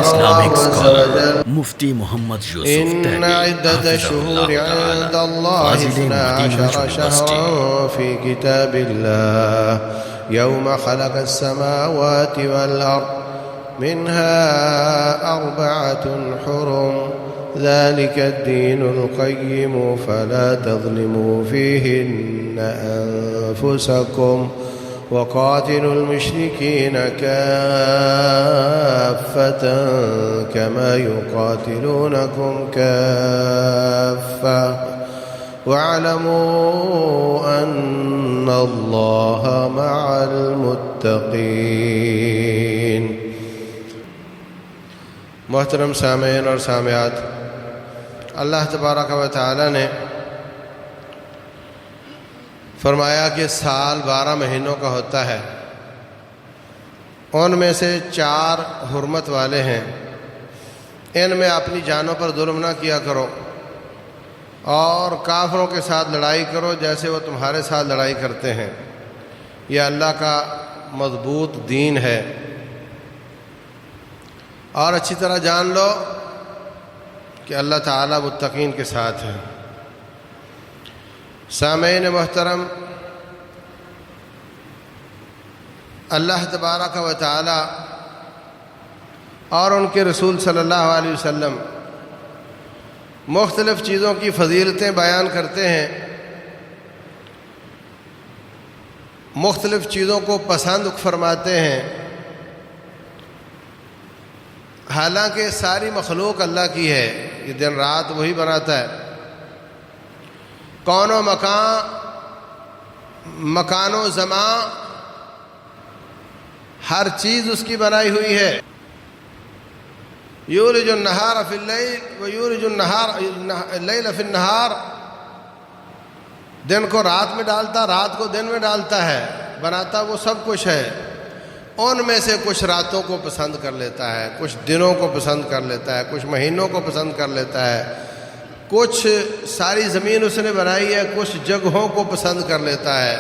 Islamic scholar Mufti Muhammad Yusuf إن عدة الشهور عند الله 12 شهرا في كتاب الله يوم خلق السماوات والأرض منها 4 حرم ذلك الدين القيم فلا تظلموا فيهن أنفسكم وقاتلوا المشركين كافة كما يقاتلونكم كافة واعلموا أن الله مع المتقين. محترم سامعین اور سامعات، اللہ تبارک و تعالی نے فرمایا کہ سال 12 مہینوں کا ہوتا ہے، ان میں سے 4 حرمت والے ہیں، ان میں اپنی جانوں پر ظلم نہ کیا کرو اور کافروں کے ساتھ لڑائی کرو جیسے وہ تمہارے ساتھ لڑائی کرتے ہیں، یہ اللہ کا مضبوط دین ہے، اور اچھی طرح جان لو کہ اللہ تعالیٰ متقین کے ساتھ ہے۔ سامعین محترم، اللہ تبارک و تعالی اور ان کے رسول صلی اللہ علیہ وسلم مختلف چیزوں کی فضیلتیں بیان کرتے ہیں، مختلف چیزوں کو پسند فرماتے ہیں، حالانکہ ساری مخلوق اللہ کی ہے، یہ دن رات وہی بناتا ہے، کون و مکان و زمان ہر چیز اس کی بنائی ہوئی ہے۔ یولج النہار فی اللیل و یولج اللیل فی النہار، دن کو رات میں ڈالتا، رات کو دن میں ڈالتا ہے، بناتا وہ سب کچھ ہے۔ ان میں سے کچھ راتوں کو پسند کر لیتا ہے، کچھ دنوں کو پسند کر لیتا ہے، کچھ مہینوں کو پسند کر لیتا ہے، کچھ ساری زمین اس نے بنائی ہے، کچھ جگہوں کو پسند کر لیتا ہے،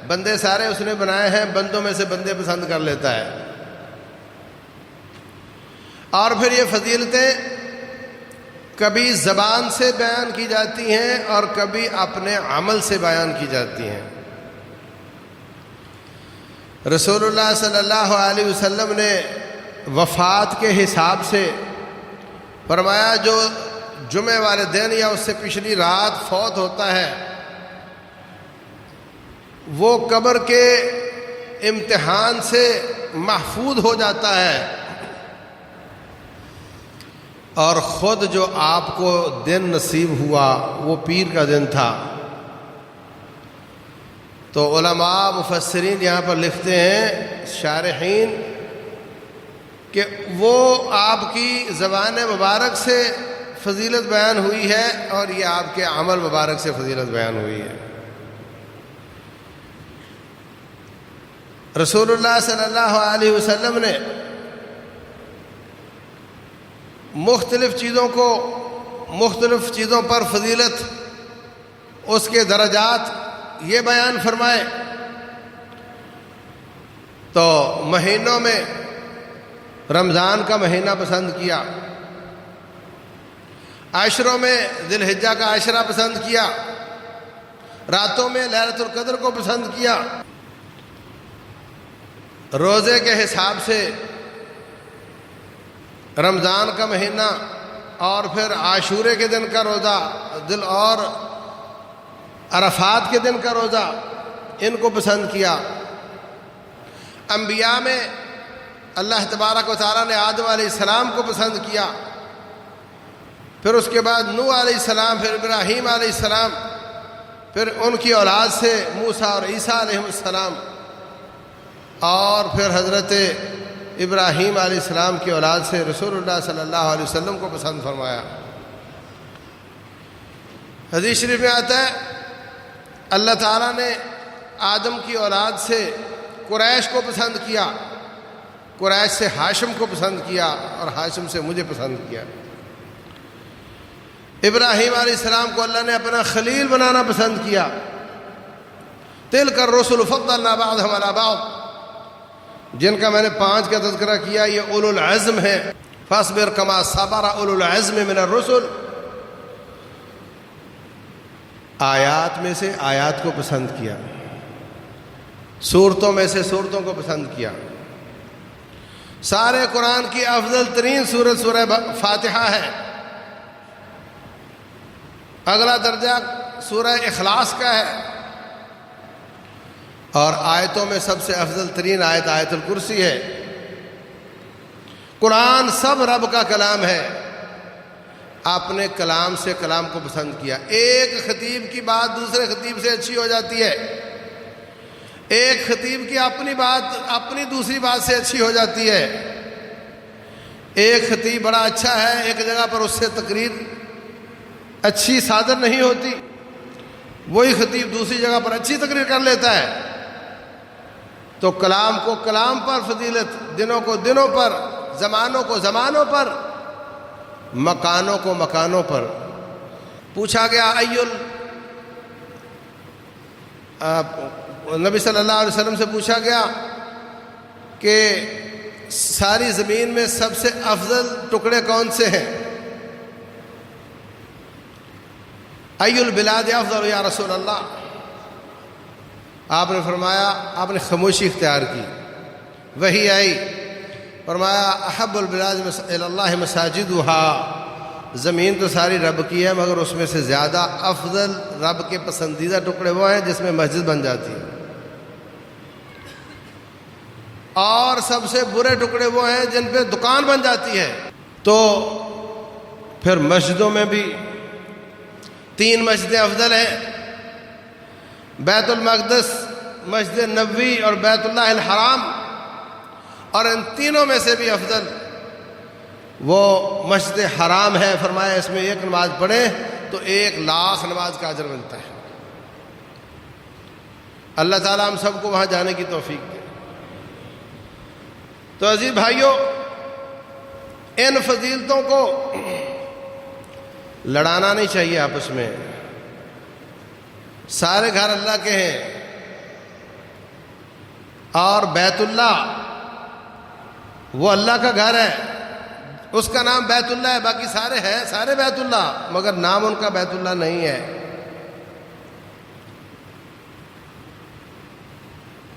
بندے سارے اس نے بنائے ہیں، بندوں میں سے بندے پسند کر لیتا ہے۔ اور پھر یہ فضیلتیں کبھی زبان سے بیان کی جاتی ہیں اور کبھی اپنے عمل سے بیان کی جاتی ہیں۔ رسول اللہ صلی اللہ علیہ وسلم نے وفات کے حساب سے فرمایا جو جمعہ والے دن یا اس سے پچھلی رات فوت ہوتا ہے وہ قبر کے امتحان سے محفوظ ہو جاتا ہے، اور خود جو آپ کو دن نصیب ہوا وہ پیر کا دن تھا۔ تو علماء مفسرین یہاں پر لکھتے ہیں، شارحین، کہ وہ آپ کی زبان مبارک سے فضیلت بیان ہوئی ہے اور یہ آپ کے عمل مبارک سے فضیلت بیان ہوئی ہے۔ رسول اللہ صلی اللہ علیہ وسلم نے مختلف چیزوں پر فضیلت، اس کے درجات یہ بیان فرمائے۔ تو مہینوں میں رمضان کا مہینہ پسند کیا، عشروں میں ذی الحجہ کا عشرہ پسند کیا، راتوں میں لیلۃ القدر کو پسند کیا، روزے کے حساب سے رمضان کا مہینہ اور پھر عاشورے کے دن کا روزہ اور عرفات کے دن کا روزہ، ان کو پسند کیا۔ انبیاء میں اللہ تبارک و تعالیٰ نے آدم علیہ السلام کو پسند کیا، پھر اس کے بعد نوح علیہ السلام، پھر ابراہیم علیہ السلام، پھر ان کی اولاد سے موسیٰ اور عیسیٰ علیہ السلام، اور پھر حضرت ابراہیم علیہ السلام کی اولاد سے رسول اللہ صلی اللہ علیہ وسلم کو پسند فرمایا۔ حدیث شریف میں آتا ہے اللہ تعالیٰ نے آدم کی اولاد سے قریش کو پسند کیا، قریش سے ہاشم کو پسند کیا، اور ہاشم سے مجھے پسند کیا۔ ابراہیم علیہ السلام کو اللہ نے اپنا خلیل بنانا پسند کیا۔ تلک الرسل فضلنا بعضهم علی بعض، جن کا میں نے 5 کا تذکرہ کیا، یہ اولو العزم ہے۔ فاصبر کما صبر اولو العزم من الرسل. آیات میں سے آیات کو پسند کیا، صورتوں میں سے صورتوں کو پسند کیا. سارے قرآن کی افضل ترین سورت سورہ فاتحہ ہے. اگلا درجہ سورہ اخلاص کا ہے، اور آیتوں میں سب سے افضل ترین آیت آیت الکرسی ہے. قرآن سب رب کا کلام ہے. آپ نے کلام سے کلام کو پسند کیا. ایک خطیب کی بات دوسرے خطیب سے اچھی ہو جاتی ہے، ایک خطیب کی اپنی بات اپنی دوسری بات سے اچھی ہو جاتی ہے. ایک خطیب بڑا اچھا ہے، ایک جگہ پر اس سے تقریر اچھی صادر نہیں ہوتی، وہی خطیب دوسری جگہ پر اچھی تقریر کر لیتا ہے. تو کلام کو کلام پر فضیلت، دنوں کو دنوں پر، زمانوں کو زمانوں پر، مکانوں کو مکانوں پر. پوچھا گیا نبی صلی اللہ علیہ وسلم سے پوچھا گیا کہ ساری زمین میں سب سے افضل ٹکڑے کون سے ہیں؟ ای البلاد افضل یا رسول اللہ. آپ نے فرمایا، آپ نے خاموشی اختیار کی. وہی آئی، فرمایا احب البلاد الی اللہ مساجدها. زمین تو ساری رب کی ہے، مگر اس میں سے زیادہ افضل رب کے پسندیدہ ٹکڑے وہ ہیں جس میں مسجد بن جاتی ہے، اور سب سے برے ٹکڑے وہ ہیں جن پہ دکان بن جاتی ہے. تو پھر مسجدوں میں بھی 3 مسجدیں افضل ہیں: بیت المقدس، مسجد نبوی اور بیت اللہ الحرام. اور ان تینوں میں سے بھی افضل وہ مسجد حرام ہے. فرمایا اس میں ایک نماز پڑھیں تو 1,00,000 نماز کا اجر ملتا ہے. اللہ تعالیٰ ہم سب کو وہاں جانے کی توفیق دے. تو عزیز بھائیوں، ان فضیلتوں کو لڑانا نہیں چاہیے آپس میں. سارے گھر اللہ کے ہیں، اور بیت اللہ وہ اللہ کا گھر ہے، اس کا نام بیت اللہ ہے. باقی سارے ہیں، سارے بیت اللہ، مگر نام ان کا بیت اللہ نہیں ہے.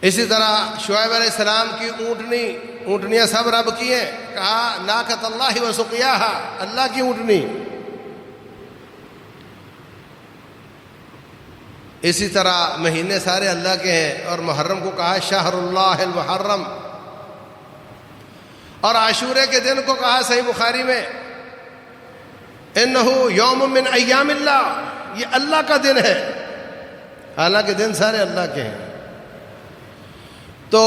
اسی طرح شعیب علیہ السلام کی اونٹنیاں سب رب کی ہیں. کہا ناقۃ اللہ و سقیاہا، اللہ کی اونٹنی. اسی طرح مہینے سارے اللہ کے ہیں، اور محرم کو کہا شہر اللہ المحرم. اور عاشورے کے دن کو کہا صحیح بخاری میں انہ یوم من ایام اللہ، یہ اللہ کا دن ہے. حالانکہ دن سارے اللہ کے ہیں. تو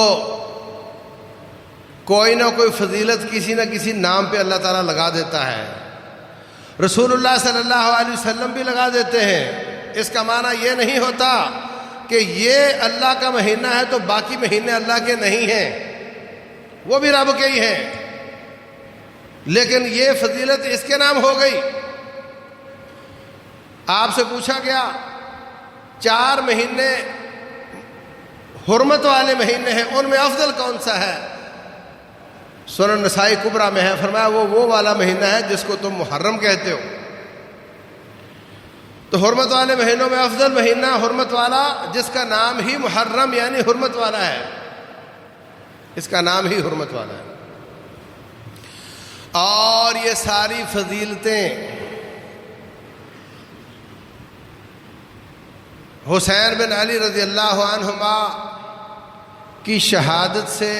کوئی نہ کوئی فضیلت کسی نہ کسی نام پہ اللہ تعالیٰ لگا دیتا ہے. رسول اللہ صلی اللہ علیہ وسلم بھی لگا دیتے ہیں. اس کا معنی یہ نہیں ہوتا کہ یہ اللہ کا مہینہ ہے تو باقی مہینے اللہ کے نہیں ہیں، وہ بھی رب کے ہی ہیں، لیکن یہ فضیلت اس کے نام ہو گئی. آپ سے پوچھا گیا 4 مہینے حرمت والے مہینے ہیں، ان میں افضل کون سا ہے؟ سنن نسائی کبریٰ میں ہے. فرمایا وہ والا مہینہ ہے جس کو تم محرم کہتے ہو. تو حرمت والے مہینوں میں افضل مہینہ حرمت والا، جس کا نام ہی محرم یعنی حرمت والا ہے. اس کا نام ہی حرمت والا ہے. اور یہ ساری فضیلتیں حسین بن علی رضی اللہ عنہما کی شہادت سے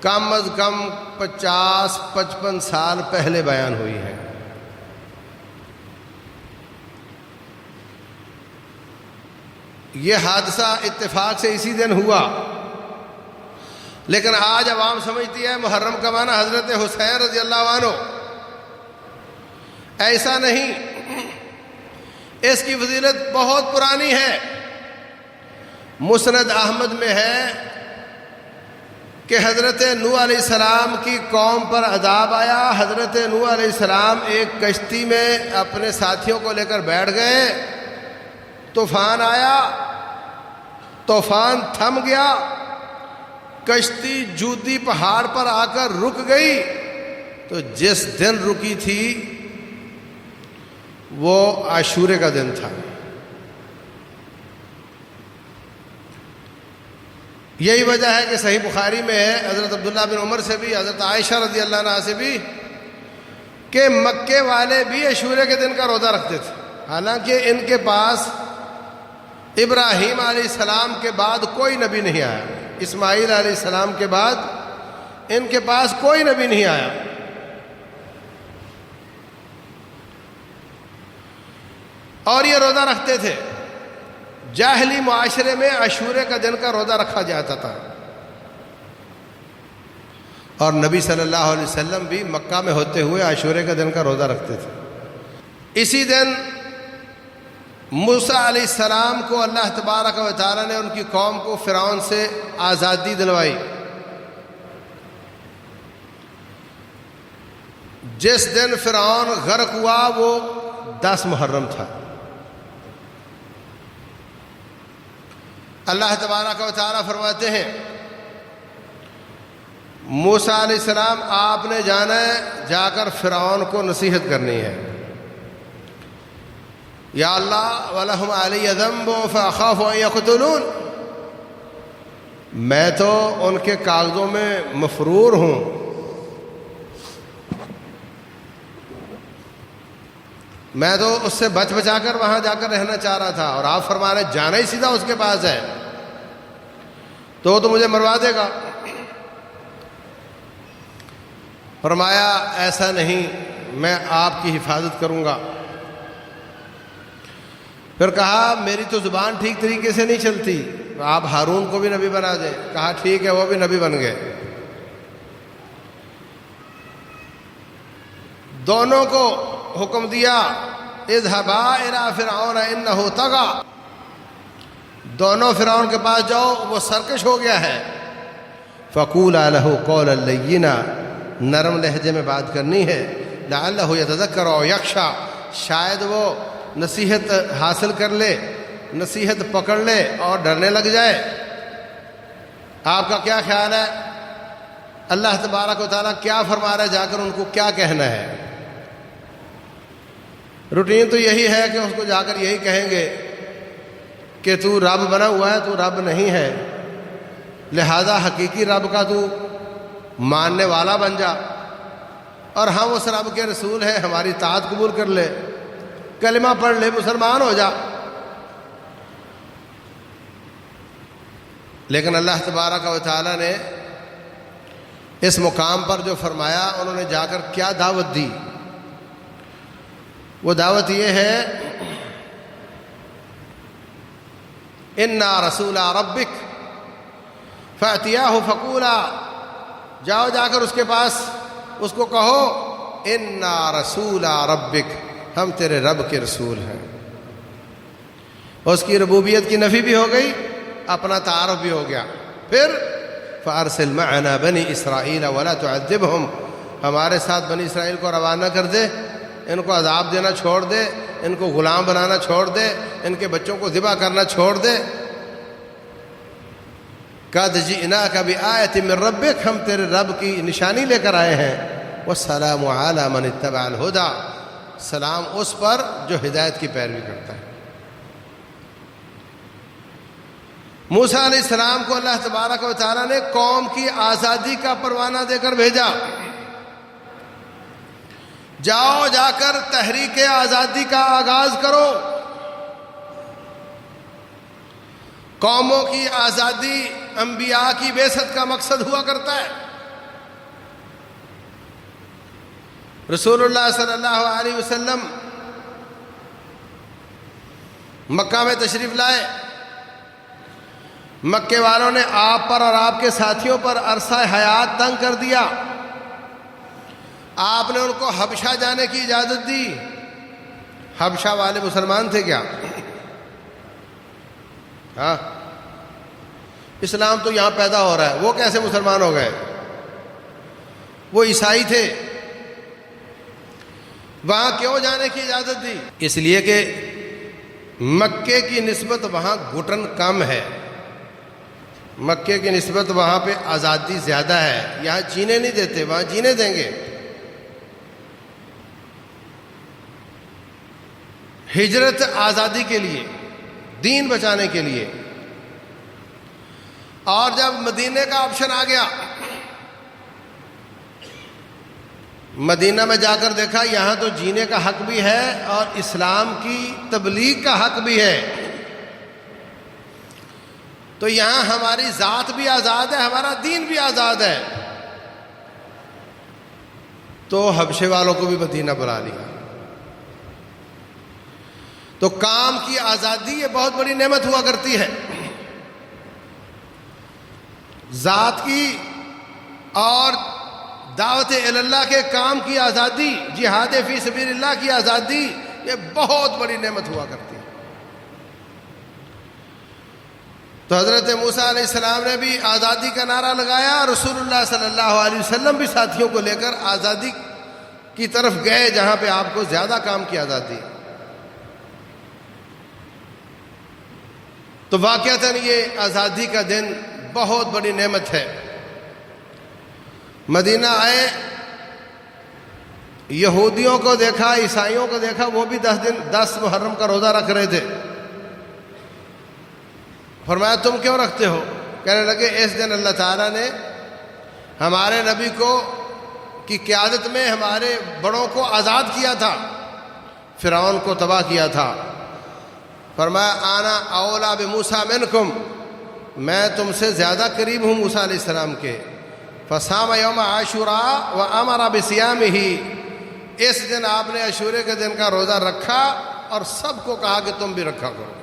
کم از کم 50-55 سال پہلے بیان ہوئی ہے. یہ حادثہ اتفاق سے اسی دن ہوا، لیکن آج عوام سمجھتی ہے محرم کا معنی حضرت حسین رضی اللہ عنہ. ایسا نہیں، اس کی فضیلت بہت پرانی ہے. مسند احمد میں ہے کہ حضرت نوح علیہ السلام کی قوم پر عذاب آیا. حضرت نوح علیہ السلام ایک کشتی میں اپنے ساتھیوں کو لے کر بیٹھ گئے. طوفان آیا، طوفان تھم گیا، کشتی جودی پہاڑ پر آ کر رک گئی. تو جس دن رکی تھی وہ عاشورے کا دن تھا. یہی وجہ ہے کہ صحیح بخاری میں ہے حضرت عبداللہ بن عمر سے بھی، حضرت عائشہ رضی اللہ عنہا سے بھی، کہ مکے والے بھی عاشورے کے دن کا روزہ رکھتے تھے، حالانکہ ان کے پاس ابراہیم علیہ السلام کے بعد کوئی نبی نہیں آیا، اسماعیل علیہ السلام کے بعد ان کے پاس کوئی نبی نہیں آیا. اور یہ روزہ رکھتے تھے. جاہلی معاشرے میں عاشورے کا دن کا روزہ رکھا جاتا تھا، اور نبی صلی اللہ علیہ وسلم بھی مکہ میں ہوتے ہوئے عاشورے کا دن کا روزہ رکھتے تھے. اسی دن موسیٰ علیہ السلام کو اللہ تبارک و تعالی نے ان کی قوم کو فرعون سے آزادی دلوائی. جس دن فرعون غرق ہوا وہ 10 محرم تھا. اللہ تبارک و تعالی فرماتے ہیں موسیٰ علیہ السلام آپ نے جانا ہے، جا کر فرعون کو نصیحت کرنی ہے. یا اللہ وَلَهُمْ عَلَيَّ ذَنْبٌ فَأَخَافُ أَن يَقْتُلُونِ، میں تو ان کے کاغذوں میں مفرور ہوں، میں تو اس سے بچ بچا کر وہاں جا کر رہنا چاہ رہا تھا، اور آپ فرما رہے جانا ہی سیدھا اس کے پاس ہے تو وہ تو مجھے مروا دے گا. فرمایا ایسا نہیں، میں آپ کی حفاظت کروں گا. پھر کہا میری تو زبان ٹھیک طریقے سے نہیں چلتی، آپ ہارون کو بھی نبی بنا دیں. کہا ٹھیک ہے، وہ بھی نبی بن گئے. دونوں کو حکم دیا اذهبا الى فرعون انه طغى، دونوں فرعون کے پاس جاؤ، وہ سرکش ہو گیا ہے. فقولا له قولا لینا، نرم لہجے میں بات کرنی ہے. لعلہ یتذکر او یخشی، شاید وہ نصیحت حاصل کر لے، نصیحت پکڑ لے اور ڈرنے لگ جائے. آپ کا کیا خیال ہے؟ اللہ تبارک و تعالیٰ کیا فرما رہا ہے؟ جا کر ان کو کیا کہنا ہے؟ روٹین تو یہی ہے کہ اس کو جا کر یہی کہیں گے کہ تو رب بنا ہوا ہے، تو رب نہیں ہے، لہذا حقیقی رب کا تو ماننے والا بن جا، اور ہم اس رب کے رسول ہیں، ہماری اطاعت قبول کر لے، کلمہ پڑھ لے، مسلمان ہو جا. لیکن اللہ تبارک و تعالیٰ نے اس مقام پر جو فرمایا، انہوں نے جا کر کیا دعوت دی؟ وہ دعوت یہ ہے اِنَّا رَسُولَ رَبِّكَ فَأْتِيَاهُ فَقُولَا، جاؤ جا کر اس کے پاس اس کو کہو اِنَّا رَسُولَ رَبِّكَ، ہم تیرے رب کے رسول ہیں. اس کی ربوبیت کی نفی بھی ہو گئی، اپنا تعارف بھی ہو گیا. پھر فَأَرْسِلْ مَعَنَا بَنِي إِسْرَائِيلَ وَلَا تُعَذِّبْهُمْ، ہمارے ساتھ بنی اسرائیل کو روانہ کر دے، ان کو عذاب دینا چھوڑ دے، ان کو غلام بنانا چھوڑ دے، ان کے بچوں کو ذبح کرنا چھوڑ دے. قَدْ جِئْنَاكَ بِآیَةٍ مِّن رَّبِّكَ، ہم تیرے رب کی نشانی لے کر آئے ہیں. وَالسَّلَامُ عَلَىٰ مَنِ اتَّبَعَ الْهُدَىٰ، سلام اس پر جو ہدایت کی پیروی کرتا ہے. موسیٰ علیہ السلام کو اللہ تبارک و تعالیٰ نے قوم کی آزادی کا پروانہ دے کر بھیجا. جاؤ جا کر تحریک آزادی کا آغاز کرو. قوموں کی آزادی انبیاء کی بعثت کا مقصد ہوا کرتا ہے. رسول اللہ صلی اللہ علیہ وسلم مکہ میں تشریف لائے. مکے والوں نے آپ پر اور آپ کے ساتھیوں پر عرصہ حیات تنگ کر دیا. آپ نے ان کو حبشہ جانے کی اجازت دی. حبشہ والے مسلمان تھے کیا؟ ہاں، اسلام تو یہاں پیدا ہو رہا ہے، وہ کیسے مسلمان ہو گئے؟ وہ عیسائی تھے. وہاں کیوں جانے کی اجازت دی؟ اس لیے کہ مکے کی نسبت وہاں گھٹن کم ہے، مکے کی نسبت وہاں پہ آزادی زیادہ ہے. یہاں جینے نہیں دیتے، وہاں جینے دیں گے. ہجرت آزادی کے لیے، دین بچانے کے لیے. اور جب مدینے کا آپشن آ گیا، مدینہ میں جا کر دیکھا یہاں تو جینے کا حق بھی ہے اور اسلام کی تبلیغ کا حق بھی ہے، تو یہاں ہماری ذات بھی آزاد ہے، ہمارا دین بھی آزاد ہے. تو حبشے والوں کو بھی مدینہ بلا لیا. تو کام کی آزادی یہ بہت بڑی نعمت ہوا کرتی ہے. ذات کی اور دعوت اللہ کے کام کی آزادی، جہاد فی سبیل اللہ کی آزادی، یہ بہت بڑی نعمت ہوا کرتی ہے. تو حضرت موسیٰ علیہ السلام نے بھی آزادی کا نعرہ لگایا، رسول اللہ صلی اللہ علیہ وسلم بھی ساتھیوں کو لے کر آزادی کی طرف گئے جہاں پہ آپ کو زیادہ کام کی آزادی. تو واقعتاً یہ آزادی کا دن بہت بڑی نعمت ہے. مدینہ آئے، یہودیوں کو دیکھا، عیسائیوں کو دیکھا، وہ بھی 10 محرم کا روزہ رکھ رہے تھے. فرمایا تم کیوں رکھتے ہو؟ کہنے لگے اس دن اللہ تعالیٰ نے ہمارے نبی کی قیادت میں ہمارے بڑوں کو آزاد کیا تھا، فرعون کو تباہ کیا تھا. فرمایا آنا اولا بموسیٰ منکم، میں تم سے زیادہ قریب ہوں موسیٰ علیہ السلام کے. فصام یوم عاشوراء وامر بصیامہ، اس دن آپ نے عاشورے کے دن کا روزہ رکھا اور سب کو کہا کہ تم بھی رکھا کرو.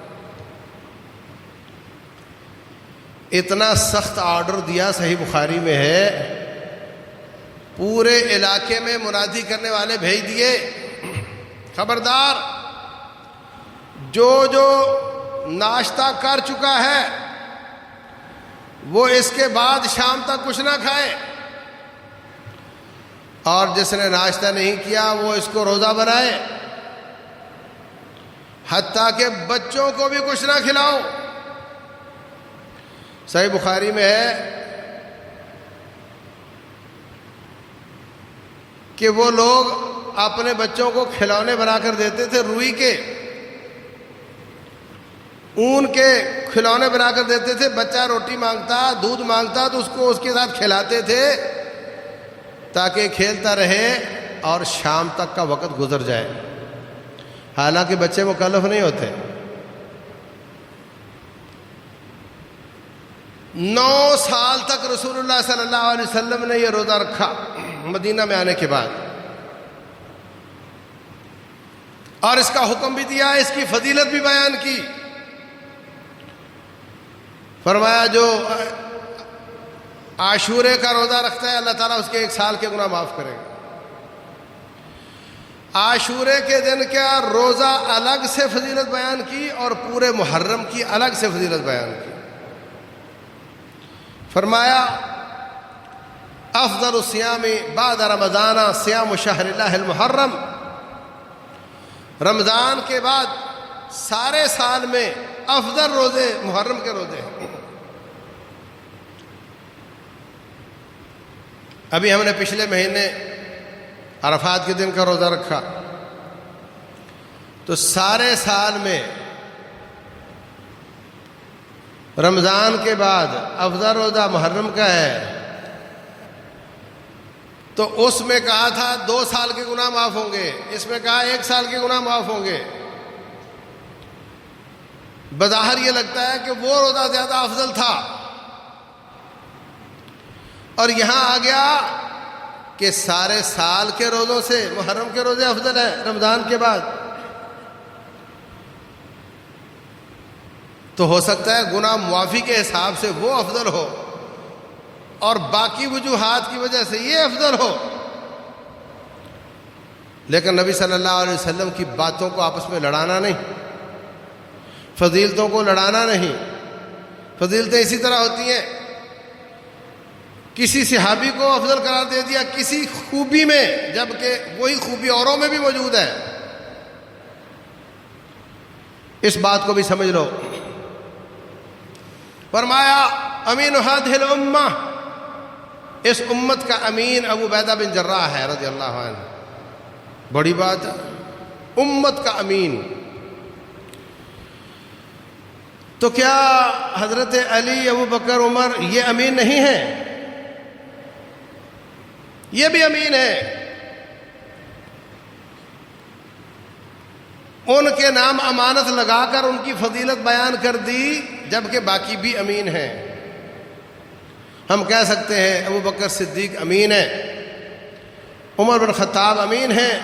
اتنا سخت آرڈر دیا، صحیح بخاری میں ہے، پورے علاقے میں منادی کرنے والے بھیج دیے، خبردار جو جو ناشتہ کر چکا ہے وہ اس کے بعد شام تک کچھ نہ کھائے، اور جس نے ناشتہ نہیں کیا وہ اس کو روزہ بنائے، حتیٰ کہ بچوں کو بھی کچھ نہ کھلاؤ. صحیح بخاری میں ہے کہ وہ لوگ اپنے بچوں کو کھلونے بنا کر دیتے تھے، روئی کے، اون کے کھلونے بنا کر دیتے تھے. بچہ روٹی مانگتا، دودھ مانگتا تو اس کو اس کے ساتھ کھلاتے تھے تاکہ کھیلتا رہے اور شام تک کا وقت گزر جائے. حالانکہ بچے مکلف نہیں ہوتے. 9 سال تک رسول اللہ صلی اللہ علیہ وسلم نے یہ روزہ رکھا مدینہ میں آنے کے بعد، اور اس کا حکم بھی دیا، اس کی فضیلت بھی بیان کی. فرمایا جو عاشورے کا روزہ رکھتا ہے اللہ تعالیٰ اس کے 1 سال کے گناہ معاف کرے گا. عاشورے کے دن کا روزہ الگ سے فضیلت بیان کی اور پورے محرم کی الگ سے فضیلت بیان کی. فرمایا افضل الصیام بعد رمضان صیام شہر اللہ المحرم، رمضان کے بعد سارے سال میں افضل روزے محرم کے روزے ہیں. ابھی ہم نے پچھلے مہینے عرفات کے دن کا روزہ رکھا، تو سارے سال میں رمضان کے بعد افضل روزہ محرم کا ہے. تو اس میں کہا تھا 2 سال کے گناہ معاف ہوں گے، اس میں کہا 1 سال کے گناہ معاف ہوں گے. بظاہر یہ لگتا ہے کہ وہ روزہ زیادہ افضل تھا، اور یہاں آ گیا کہ سارے سال کے روزوں سے محرم کے روزے افضل ہیں رمضان کے بعد. تو ہو سکتا ہے گناہ معافی کے حساب سے وہ افضل ہو اور باقی وجوہات کی وجہ سے یہ افضل ہو، لیکن نبی صلی اللہ علیہ وسلم کی باتوں کو آپس میں لڑانا نہیں، فضیلتوں کو لڑانا نہیں. فضیلتیں اسی طرح ہوتی ہیں، کسی صحابی کو افضل قرار دے دیا کسی خوبی میں، جبکہ وہی خوبی اوروں میں بھی موجود ہے. اس بات کو بھی سمجھ لو. فرمایا امین هذه الامہ، اس امت کا امین ابو عبیدہ بن جراح ہے رضی اللہ عنہ. بڑی بات ہے، امت کا امین. تو کیا حضرت علی، ابو بکر، عمر یہ امین نہیں ہیں؟ یہ بھی امین ہے. ان کے نام امانت لگا کر ان کی فضیلت بیان کر دی، جبکہ باقی بھی امین ہیں. ہم کہہ سکتے ہیں ابو بکر صدیق امین ہے، عمر بن خطاب امین ہیں،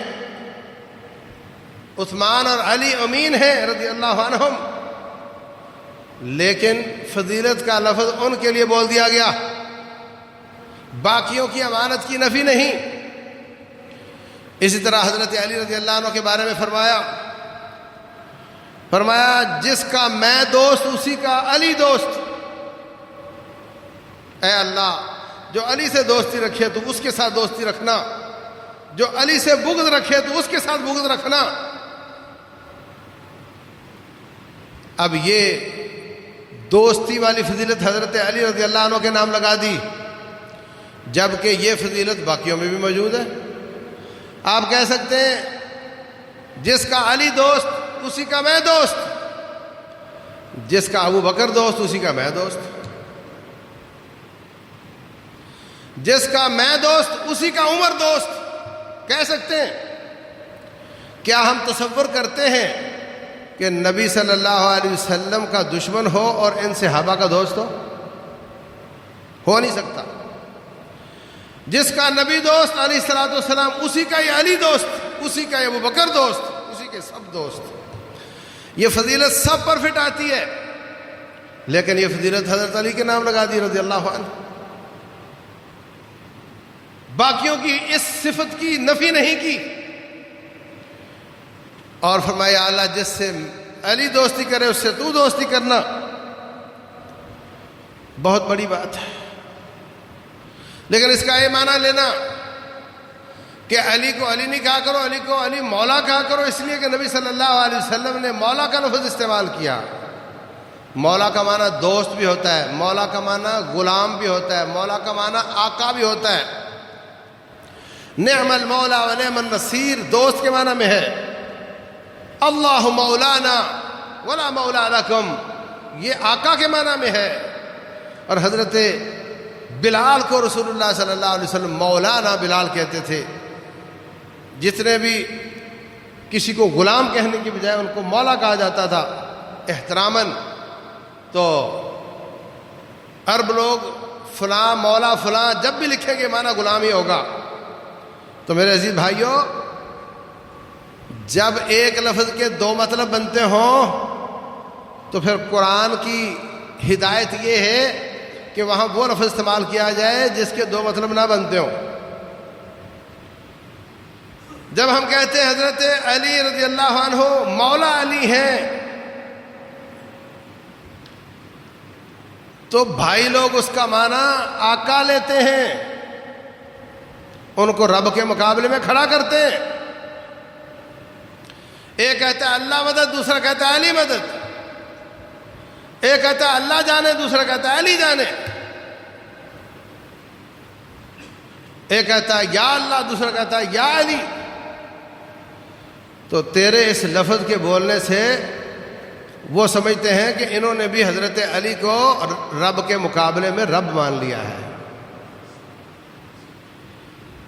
عثمان اور علی امین ہیں رضی اللہ عنہم، لیکن فضیلت کا لفظ ان کے لیے بول دیا گیا، باقیوں کی امانت کی نفی نہیں. اسی طرح حضرت علی رضی اللہ عنہ کے بارے میں فرمایا جس کا میں دوست اسی کا علی دوست. اے اللہ، جو علی سے دوستی رکھے تو اس کے ساتھ دوستی رکھنا، جو علی سے بغض رکھے تو اس کے ساتھ بغض رکھنا. اب یہ دوستی والی فضیلت حضرت علی رضی اللہ عنہ کے نام لگا دی، جبکہ یہ فضیلت باقیوں میں بھی موجود ہے. آپ کہہ سکتے ہیں جس کا علی دوست اسی کا میں دوست، جس کا ابو بکر دوست اسی کا میں دوست، جس کا میں دوست اسی کا عمر دوست. کہہ سکتے ہیں. کیا ہم تصور کرتے ہیں کہ نبی صلی اللہ علیہ وسلم کا دشمن ہو اور ان صحابہ کا دوست ہو نہیں سکتا. جس کا نبی دوست علیہ الصلوۃ والسلام اسی کا یہ علی دوست، اسی کا یہ ابو بکر دوست، اسی کے سب دوست. یہ فضیلت سب پر فٹ آتی ہے، لیکن یہ فضیلت حضرت علی کے نام لگا دی رضی اللہ عنہ. باقیوں کی اس صفت کی نفی نہیں کی. اور فرمایا اللہ جس سے علی دوستی کرے اس سے تو دوستی کرنا. بہت بڑی بات ہے. لیکن اس کا یہ معنی لینا کہ علی کو علی نہیں کہا کرو، علی کو علی مولا کہا کرو، اس لیے کہ نبی صلی اللہ علیہ وسلم نے مولا کا لفظ استعمال کیا. مولا کا معنی دوست بھی ہوتا ہے، مولا کا معنی غلام بھی ہوتا ہے، مولا کا معنی آقا بھی ہوتا ہے. نعم المولا و نعم النصیر دوست کے معنی میں ہے. اللہ مولانا ولا مولا لکم یہ آقا کے معنی میں ہے. اور حضرت بلال کو رسول اللہ صلی اللہ علیہ وسلم مولانا بلال کہتے تھے. جتنے بھی کسی کو غلام کہنے کی بجائے ان کو مولا کہا جاتا تھا احتراماً. تو عرب لوگ فلاں مولا فلاں جب بھی لکھیں گے معنی غلام ہی ہوگا. تو میرے عزیز بھائیوں، جب ایک لفظ کے دو مطلب بنتے ہوں تو پھر قرآن کی ہدایت یہ ہے کہ وہاں وہ لفظ استعمال کیا جائے جس کے دو مطلب نہ بنتے ہوں. جب ہم کہتے ہیں حضرت علی رضی اللہ عنہ مولا علی ہیں تو بھائی لوگ اس کا معنی آقا لیتے ہیں، ان کو رب کے مقابلے میں کھڑا کرتے ہیں. ایک کہتا ہے اللہ مدد، دوسرا کہتا ہے علی مدد. ایک کہتا ہے اللہ جانے، دوسرا کہتا ہے علی جانے. ایک کہتا ہے یا اللہ، دوسرا کہتا ہے یا علی. تو تیرے اس لفظ کے بولنے سے وہ سمجھتے ہیں کہ انہوں نے بھی حضرت علی کو رب کے مقابلے میں رب مان لیا ہے.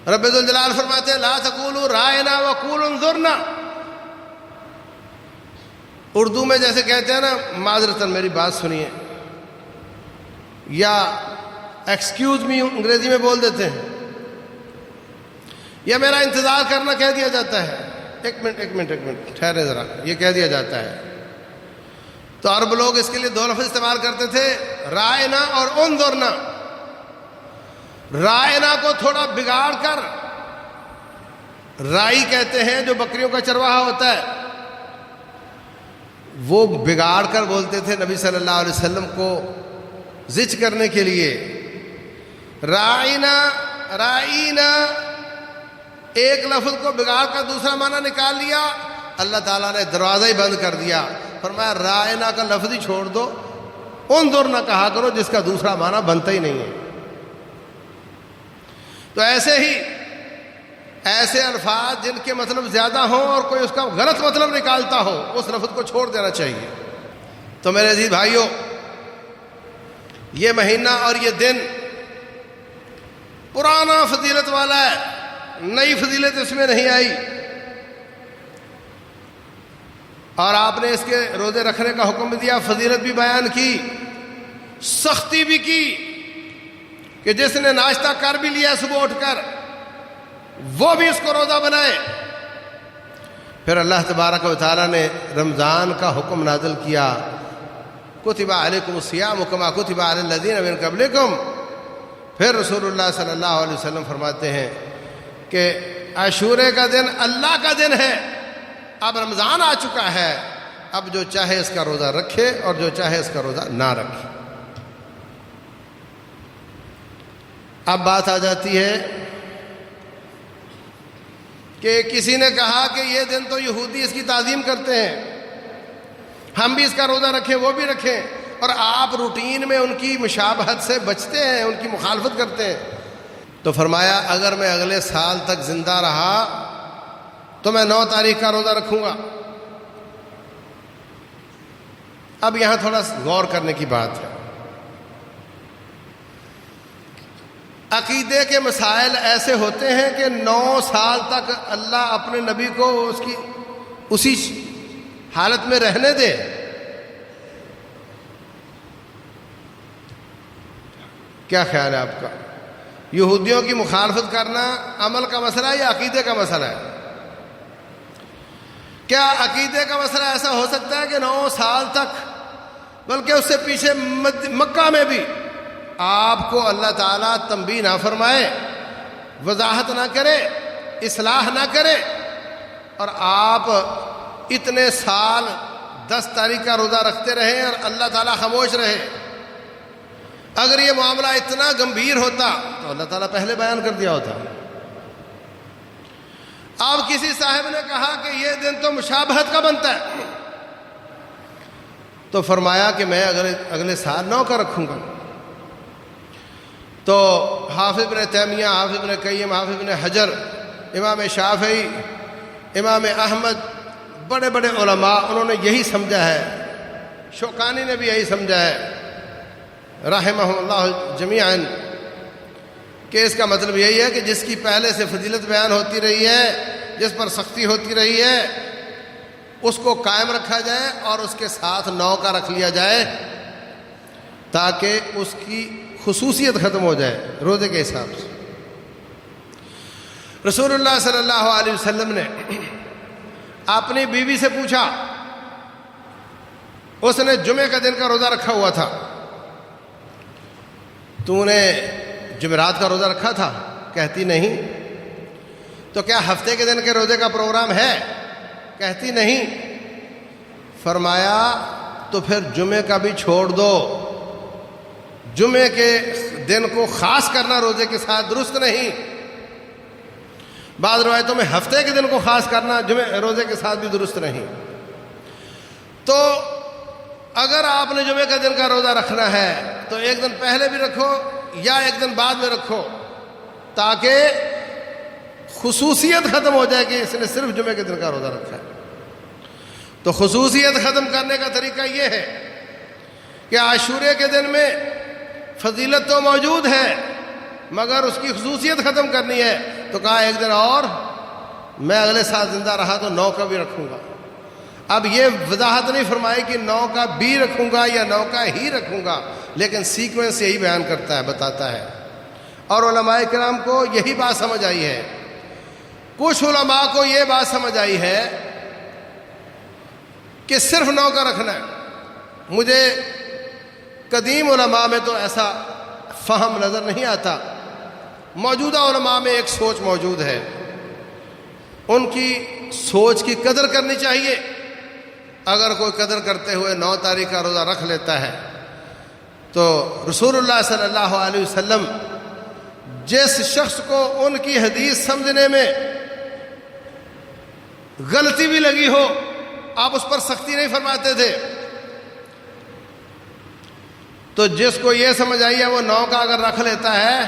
رب ذوالجلال فرماتے ہیں لا تقولوا رائنا وقولوا انظرنا. اردو میں جیسے کہتے ہیں نا معذرتاً میری بات سنیے، یا ایکسکیوز می انگریزی میں بول دیتے ہیں، یا میرا انتظار کرنا کہہ دیا جاتا ہے. ایک منٹ ٹھہرے ذرا، یہ کہہ دیا جاتا ہے. تو عرب لوگ اس کے لیے دو لفظ استعمال کرتے تھے، رائنا اور انظرنا. رائنا کو تھوڑا بگاڑ کر رائی کہتے ہیں جو بکریوں کا چرواہا ہوتا ہے، وہ بگاڑ کر بولتے تھے نبی صلی اللہ علیہ وسلم کو زج کرنے کے لیے. رائنا ایک لفظ کو بگاڑ کر دوسرا معنی نکال لیا، اللہ تعالیٰ نے دروازہ ہی بند کر دیا. فرمایا رائنا کا لفظ ہی چھوڑ دو، انظر نہ کہا کرو جس کا دوسرا معنی بنتا ہی نہیں ہے. تو ایسے الفاظ جن کے مطلب زیادہ ہوں اور کوئی اس کا غلط مطلب نکالتا ہو اس لفظ کو چھوڑ دینا چاہیے. تو میرے عزیز بھائیوں، یہ مہینہ اور یہ دن پرانا فضیلت والا ہے، نئی فضیلت اس میں نہیں آئی، اور آپ نے اس کے روزے رکھنے کا حکم بھی دیا، فضیلت بھی بیان کی، سختی بھی کی کہ جس نے ناشتہ کر بھی لیا صبح اٹھ کر وہ بھی اس کو روزہ بنائے۔ پھر اللہ تبارک و تعالیٰ نے رمضان کا حکم نازل کیا، کتب علیکم الصیام کما کتب علی الذین من قبلکم۔ پھر رسول اللہ صلی اللہ علیہ وسلم فرماتے ہیں کہ عاشورے کا دن اللہ کا دن ہے، اب رمضان آ چکا ہے، اب جو چاہے اس کا روزہ رکھے اور جو چاہے اس کا روزہ نہ رکھے۔ اب بات آ جاتی ہے کہ کسی نے کہا کہ یہ دن تو یہودی اس کی تعظیم کرتے ہیں، ہم بھی اس کا روزہ رکھیں وہ بھی رکھیں، اور آپ روٹین میں ان کی مشابہت سے بچتے ہیں، ان کی مخالفت کرتے ہیں۔ تو فرمایا اگر میں اگلے سال تک زندہ رہا تو میں 9 تاریخ کا روزہ رکھوں گا۔ اب یہاں تھوڑا غور کرنے کی بات ہے، عقیدے کے مسائل ایسے ہوتے ہیں کہ 9 سال تک اللہ اپنے نبی کو اسی حالت میں رہنے دے۔ کیا خیال ہے آپ کا؟ یہودیوں کی مخالفت کرنا عمل کا مسئلہ ہے یا عقیدے کا مسئلہ ہے؟ کیا عقیدے کا مسئلہ ایسا ہو سکتا ہے کہ 9 سال تک، بلکہ اس سے پیچھے مکہ میں بھی آپ کو اللہ تعالیٰ تنبیہ نہ فرمائے، وضاحت نہ کرے، اصلاح نہ کرے، اور آپ اتنے سال 10 تاریخ کا روزہ رکھتے رہے اور اللہ تعالیٰ خاموش رہے؟ اگر یہ معاملہ اتنا گمبھیر ہوتا تو اللہ تعالیٰ پہلے بیان کر دیا ہوتا۔ اب کسی صاحب نے کہا کہ یہ دن تو مشابہت کا بنتا ہے، تو فرمایا کہ میں اگلے سال 9 کا رکھوں گا۔ تو حافظ ابن تیمیہ، حافظ ابن قیم، حافظ ابن حجر، امام شافعی، امام احمد، بڑے بڑے علماء، انہوں نے یہی سمجھا ہے، شوکانی نے بھی یہی سمجھا ہے رحمہ اللہ جمیعاً، کہ اس کا مطلب یہی ہے کہ جس کی پہلے سے فضیلت بیان ہوتی رہی ہے، جس پر سختی ہوتی رہی ہے، اس کو قائم رکھا جائے اور اس کے ساتھ 9 کا رکھ لیا جائے، تاکہ اس کی خصوصیت ختم ہو جائے روزے کے حساب سے۔ رسول اللہ صلی اللہ علیہ وسلم نے اپنی بیوی سے پوچھا، اس نے جمعے کا دن کا روزہ رکھا ہوا تھا، تو نے جمعرات کا روزہ رکھا تھا؟ کہتی نہیں۔ تو کیا ہفتے کے دن کے روزے کا پروگرام ہے؟ کہتی نہیں۔ فرمایا تو پھر جمعے کا بھی چھوڑ دو، جمعے کے دن کو خاص کرنا روزے کے ساتھ درست نہیں۔ بعض روایتوں میں ہفتے کے دن کو خاص کرنا روزے کے ساتھ بھی درست نہیں۔ تو اگر آپ نے جمعے کا دن کا روزہ رکھنا ہے تو ایک دن پہلے بھی رکھو یا ایک دن بعد میں رکھو، تاکہ خصوصیت ختم ہو جائے کہ اس نے صرف جمعے کے دن کا روزہ رکھا ہے۔ تو خصوصیت ختم کرنے کا طریقہ یہ ہے کہ عاشورے کے دن میں فضیلت تو موجود ہے، مگر اس کی خصوصیت ختم کرنی ہے، تو کہا ایک دن اور میں اگلے سال زندہ رہا تو 9 کا بھی رکھوں گا۔ اب یہ وضاحت نہیں فرمائی کہ 9 کا بھی رکھوں گا یا 9 کا ہی رکھوں گا، لیکن سیکوینس یہی بیان کرتا ہے، بتاتا ہے۔ اور علماء کرام کو یہی بات سمجھ آئی ہے، کچھ علماء کو یہ بات سمجھ آئی ہے کہ صرف 9 کا رکھنا ہے۔ مجھے قدیم علماء میں تو ایسا فہم نظر نہیں آتا، موجودہ علماء میں ایک سوچ موجود ہے، ان کی سوچ کی قدر کرنی چاہیے۔ اگر کوئی قدر کرتے ہوئے 9 تاریخ کا روزہ رکھ لیتا ہے تو رسول اللہ صلی اللہ علیہ وسلم جس شخص کو ان کی حدیث سمجھنے میں غلطی بھی لگی ہو، آپ اس پر سختی نہیں فرماتے تھے، تو جس کو یہ سمجھ آئی ہے وہ 9 کا اگر رکھ لیتا ہے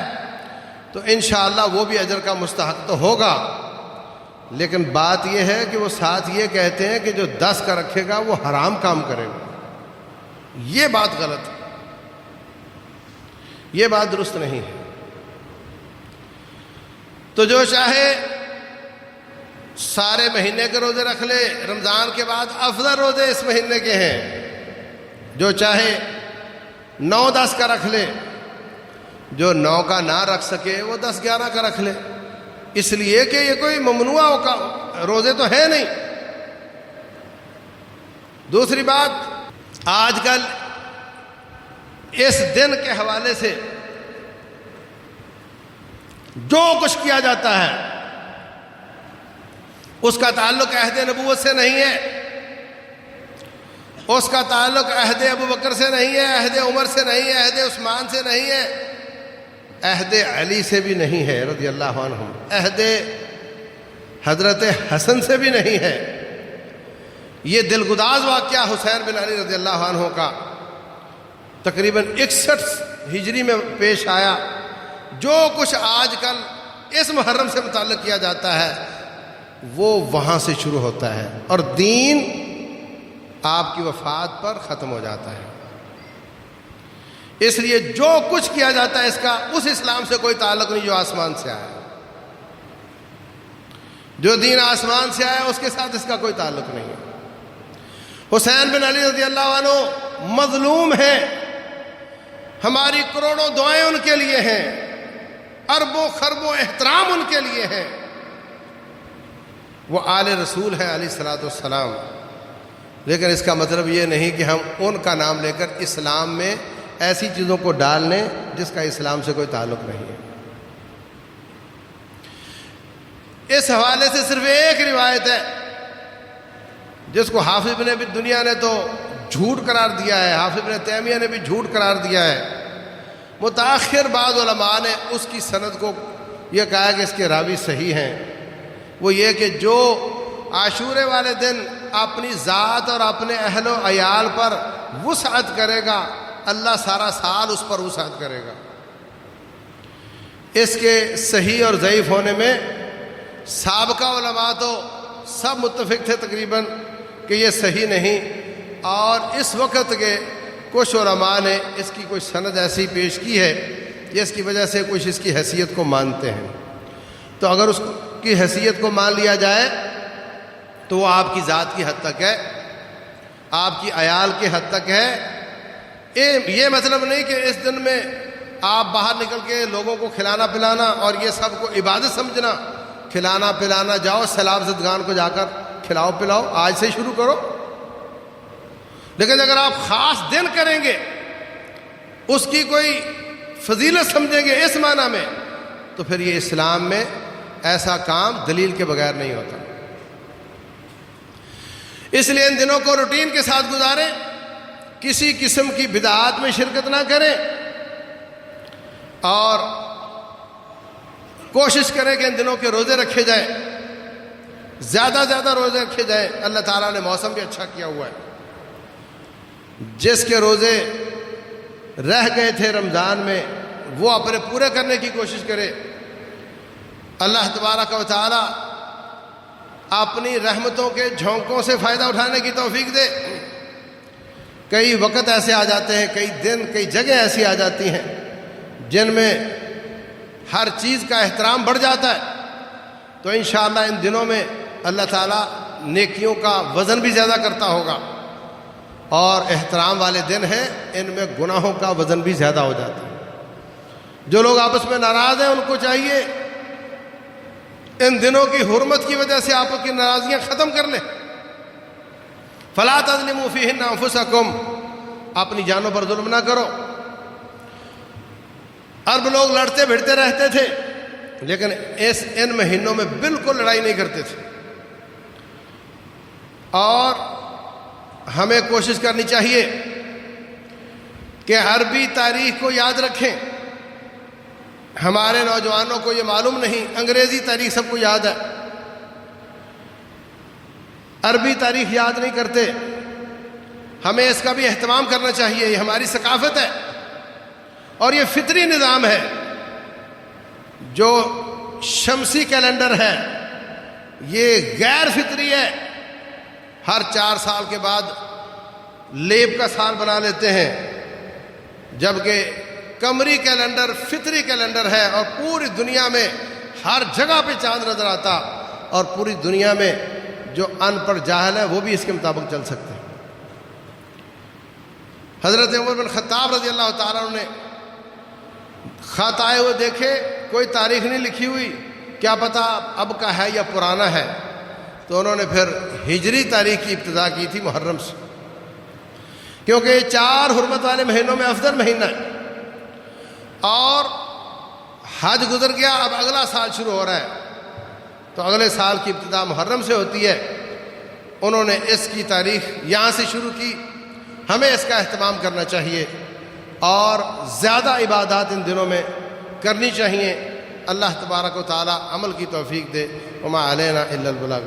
تو انشاءاللہ وہ بھی اجر کا مستحق تو ہوگا۔ لیکن بات یہ ہے کہ وہ ساتھ یہ کہتے ہیں کہ جو 10 کا رکھے گا وہ حرام کام کرے گا۔ یہ بات غلط ہے، یہ بات درست نہیں ہے۔ تو جو چاہے سارے مہینے کے روزے رکھ لے، رمضان کے بعد افضل روزے اس مہینے کے ہیں، جو چاہے 9-10 کا رکھ لے، جو 9 کا نہ رکھ سکے وہ 10-11 کا رکھ لے، اس لیے کہ یہ کوئی ممنوع روزے تو ہیں نہیں۔ دوسری بات، آج کل اس دن کے حوالے سے جو کچھ کیا جاتا ہے اس کا تعلق عہد نبوت سے نہیں ہے، اس کا تعلق عہد ابوبکر سے نہیں ہے، عہد عمر سے نہیں ہے، عہد عثمان سے نہیں ہے، عہد علی سے بھی نہیں ہے رضی اللہ عنہم، عہد حضرت حسن سے بھی نہیں ہے۔ یہ دلگداز واقعہ حسین بن علی رضی اللہ عنہ کا تقریباً 61 ہجری میں پیش آیا۔ جو کچھ آج کل اس محرم سے متعلق کیا جاتا ہے وہ وہاں سے شروع ہوتا ہے، اور دین آپ کی وفات پر ختم ہو جاتا ہے۔ اس لیے جو کچھ کیا جاتا ہے اس کا اس اسلام سے کوئی تعلق نہیں جو آسمان سے آیا، جو دین آسمان سے آیا اس کے ساتھ اس کا کوئی تعلق نہیں ہے۔ حسین بن علی رضی اللہ عنہ مظلوم ہیں، ہماری کروڑوں دعائیں ان کے لیے ہیں، اربوں خربوں احترام ان کے لیے ہیں، وہ آل رسول ہیں علیہ الصلوۃ والسلام۔ لیکن اس کا مطلب یہ نہیں کہ ہم ان کا نام لے کر اسلام میں ایسی چیزوں کو ڈال لیں جس کا اسلام سے کوئی تعلق نہیں ہے۔ اس حوالے سے صرف ایک روایت ہے جس کو حافظ ابن ابی دنیا نے تو جھوٹ قرار دیا ہے، حافظ ابن تیمیہ نے بھی جھوٹ قرار دیا ہے، متاخر بعض علماء نے اس کی سند کو یہ کہا کہ اس کے راوی صحیح ہیں۔ وہ یہ کہ جو عاشورے والے دن اپنی ذات اور اپنے اہل و عیال پر وسعت کرے گا، اللہ سارا سال اس پر وسعت کرے گا۔ اس کے صحیح اور ضعیف ہونے میں سابقہ علماء تو سب متفق تھے تقریباً کہ یہ صحیح نہیں، اور اس وقت کے کچھ علماء نے اس کی کوئی سند ایسی پیش کی ہے جس کی وجہ سے کچھ اس کی حیثیت کو مانتے ہیں۔ تو اگر اس کی حیثیت کو مان لیا جائے تو وہ آپ کی ذات کی حد تک ہے، آپ کی عیال کی حد تک ہے۔ یہ مطلب نہیں کہ اس دن میں آپ باہر نکل کے لوگوں کو کھلانا پلانا اور یہ سب کو عبادت سمجھنا، کھلانا پلانا، جاؤ سیلاب زدگان کو جا کر کھلاؤ پلاؤ، آج سے شروع کرو۔ لیکن اگر آپ خاص دن کریں گے، اس کی کوئی فضیلت سمجھیں گے اس معنی میں، تو پھر یہ اسلام میں ایسا کام دلیل کے بغیر نہیں ہوتا۔ اس لیے ان دنوں کو روٹین کے ساتھ گزاریں، کسی قسم کی بدعات میں شرکت نہ کریں، اور کوشش کریں کہ ان دنوں کے روزے رکھے جائیں، زیادہ زیادہ روزے رکھے جائیں۔ اللہ تعالیٰ نے موسم بھی اچھا کیا ہوا ہے، جس کے روزے رہ گئے تھے رمضان میں وہ اپنے پورے کرنے کی کوشش کرے۔ اللہ تبارک و تعالیٰ اپنی رحمتوں کے جھونکوں سے فائدہ اٹھانے کی توفیق دے۔ کئی وقت ایسے آ جاتے ہیں، کئی دن، کئی جگہ ایسی آ جاتی ہیں جن میں ہر چیز کا احترام بڑھ جاتا ہے، تو انشاءاللہ ان دنوں میں اللہ تعالیٰ نیکیوں کا وزن بھی زیادہ کرتا ہوگا، اور احترام والے دن ہیں، ان میں گناہوں کا وزن بھی زیادہ ہو جاتا ہے۔ جو لوگ آپس میں ناراض ہیں ان کو چاہیے ان دنوں کی حرمت کی وجہ سے آپس کی ناراضگیاں ختم کر لیں۔ فلا تظلموا فیہن انفسکم، اپنی جانوں پر ظلم نہ کرو۔ عرب لوگ لڑتے بھڑتے رہتے تھے، لیکن ان مہینوں میں بالکل لڑائی نہیں کرتے تھے، اور ہمیں کوشش کرنی چاہیے کہ عربی تاریخ کو یاد رکھیں۔ ہمارے نوجوانوں کو یہ معلوم نہیں، انگریزی تاریخ سب کو یاد ہے، عربی تاریخ یاد نہیں کرتے۔ ہمیں اس کا بھی اہتمام کرنا چاہیے، یہ ہماری ثقافت ہے اور یہ فطری نظام ہے۔ جو شمسی کیلنڈر ہے یہ غیر فطری ہے، ہر 4 سال کے بعد لیب کا سال بنا لیتے ہیں، جبکہ قمری کیلنڈر فطری کیلنڈر ہے، اور پوری دنیا میں ہر جگہ پہ چاند نظر آتا، اور پوری دنیا میں جو ان پڑھ جاہل ہے وہ بھی اس کے مطابق چل سکتے ہیں۔ حضرت عمر بن خطاب رضی اللہ تعالیٰ عنہ نے خط آئے ہوئے دیکھے، کوئی تاریخ نہیں لکھی ہوئی، کیا پتہ اب کا ہے یا پرانا ہے، تو انہوں نے پھر ہجری تاریخ کی ابتدا کی تھی محرم سے، کیونکہ یہ 4 حرمت والے مہینوں میں افضل مہینہ ہے، اور حج گزر گیا، اب اگلا سال شروع ہو رہا ہے، تو اگلے سال کی ابتدا محرم سے ہوتی ہے۔ انہوں نے اس کی تاریخ یہاں سے شروع کی۔ ہمیں اس کا اہتمام کرنا چاہیے اور زیادہ عبادات ان دنوں میں کرنی چاہیے۔ اللہ تبارک و تعالی عمل کی توفیق دے۔ وما علینا الا البلاغ۔